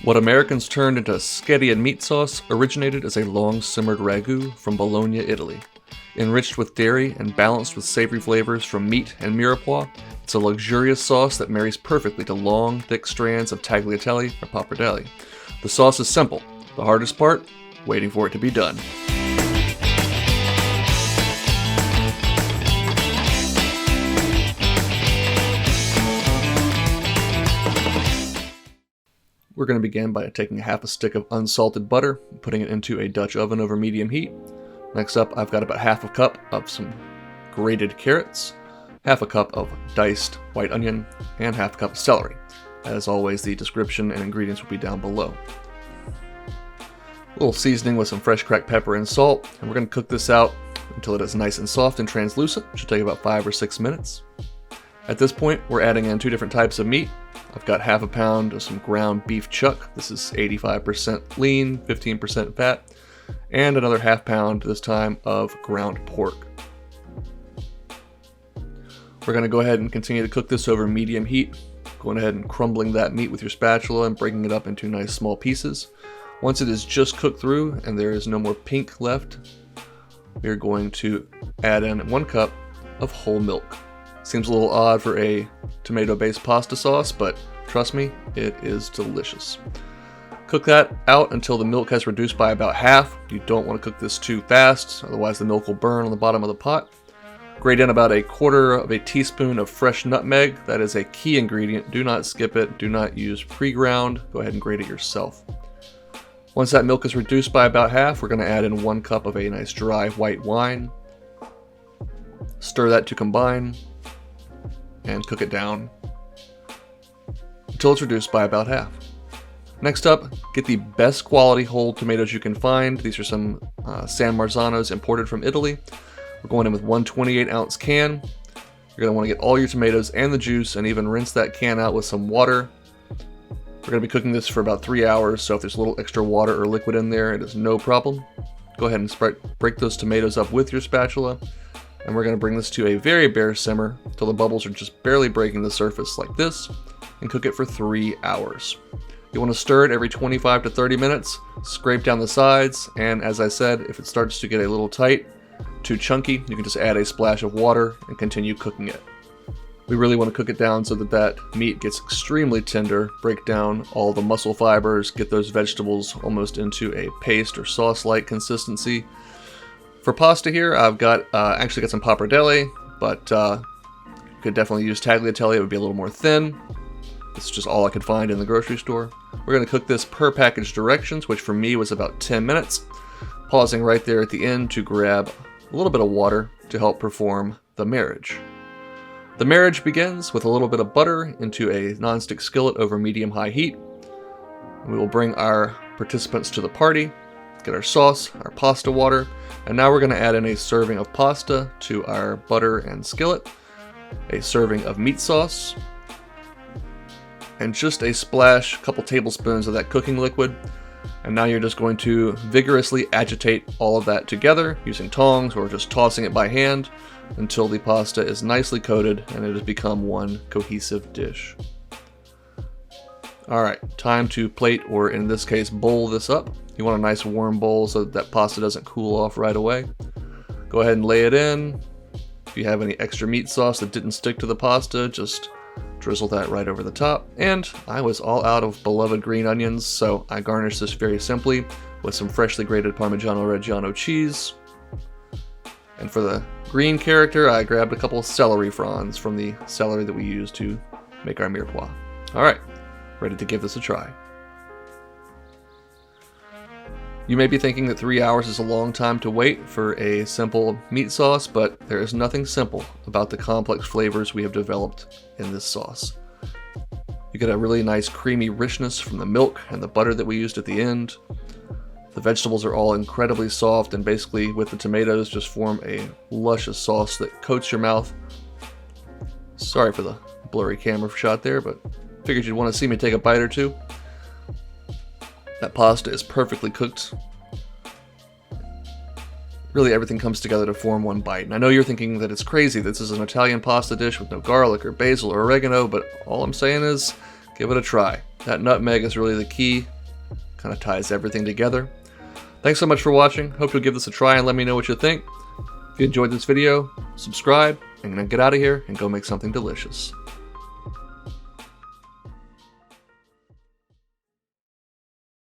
What Americans turned into sketty and meat sauce originated as a long-simmered ragu from Bologna, Italy. Enriched with dairy and balanced with savory flavors from meat and mirepoix, it's a luxurious sauce that marries perfectly to long, thick strands of tagliatelle or pappardelle. The sauce is simple. The hardest part? Waiting for it to be done. We're going to begin by taking half a stick of unsalted butter, putting it into a Dutch oven over medium heat. Next up, I've got about half a cup of some grated carrots, half a cup of diced white onion, and half a cup of celery. As always, the description and ingredients will be down below. A little seasoning with some fresh cracked pepper and salt, and we're going to cook this out until it is nice and soft and translucent. It should take about 5 or 6 minutes. At this point, we're adding in 2 different types of meat. I've got half a pound of some ground beef chuck. This is 85% lean, 15% fat, and another half pound this time of ground pork. We're going to go ahead and continue to cook this over medium heat, going ahead and crumbling that meat with your spatula and breaking it up into nice small pieces. Once it is just cooked through and there is no more pink left, we're going to add in 1 cup of whole milk. Seems a little odd for a tomato-based pasta sauce, but trust me, it is delicious. Cook that out until the milk has reduced by about half. You don't want to cook this too fast, otherwise the milk will burn on the bottom of the pot. Grate in about 1/4 teaspoon of fresh nutmeg. That is a key ingredient. Do not skip it. Do not use pre-ground. Go ahead and grate it yourself. Once that milk is reduced by about half, we're going to add in 1 cup of a nice dry white wine. Stir that to combine and cook it down until it's reduced by about half. Next up, get the best quality whole tomatoes you can find. These are some San Marzanos imported from Italy. We're going in with 1 28-ounce can. You're going to want to get all your tomatoes and the juice and even rinse that can out with some water. We're going to be cooking this for about 3 hours, so if there's a little extra water or liquid in there, it is no problem. Go ahead and break those tomatoes up with your spatula. And we're going to bring this to a very bare simmer until the bubbles are just barely breaking the surface like this, and cook it for 3 hours. You want to stir it every 25 to 30 minutes, scrape down the sides, and as I said, if it starts to get a little tight, too chunky, you can just add a splash of water and continue cooking it. We really want to cook it down so that that meat gets extremely tender, break down all the muscle fibers, get those vegetables almost into a paste or sauce-like consistency. For pasta here, I've got actually got some pappardelle, but you could definitely use tagliatelle. It would be a little more thin. This is just all I could find in the grocery store. We're going to cook this per package directions, which for me was about 10 minutes. Pausing right there at the end to grab a little bit of water to help perform the marriage. The marriage begins with a little bit of butter into a nonstick skillet over medium-high heat. We will bring our participants to the party, get our sauce, our pasta water, and now we're going to add in a serving of pasta to our butter and skillet, a serving of meat sauce, and just a splash, couple tablespoons of that cooking liquid. And now you're just going to vigorously agitate all of that together using tongs or just tossing it by hand until the pasta is nicely coated and it has become one cohesive dish. Alright, time to plate, or in this case bowl this up. You want a nice warm bowl so that pasta doesn't cool off right away. Go ahead and lay it in. If you have any extra meat sauce that didn't stick to the pasta, just drizzle that right over the top. And I was all out of beloved green onions, so I garnished this very simply with some freshly grated Parmigiano Reggiano cheese. And for the green character, I grabbed a couple of celery fronds from the celery that we use to make our mirepoix. Alright, ready to give this a try. You may be thinking that 3 hours is a long time to wait for a simple meat sauce, but there is nothing simple about the complex flavors we have developed in this sauce. You get a really nice creamy richness from the milk and the butter that we used at the end. The vegetables are all incredibly soft and basically with the tomatoes just form a luscious sauce that coats your mouth. Sorry for the blurry camera shot there, but figured you'd want to see me take a bite or two. That pasta is perfectly cooked. Really everything comes together to form one bite. And I know you're thinking that it's crazy. This is an Italian pasta dish with no garlic or basil or oregano, but all I'm saying is give it a try. That nutmeg is really the key. Kind of ties everything together. Thanks so much for watching. Hope you'll give this a try and let me know what you think. If you enjoyed this video, subscribe, and get out of here and go make something delicious.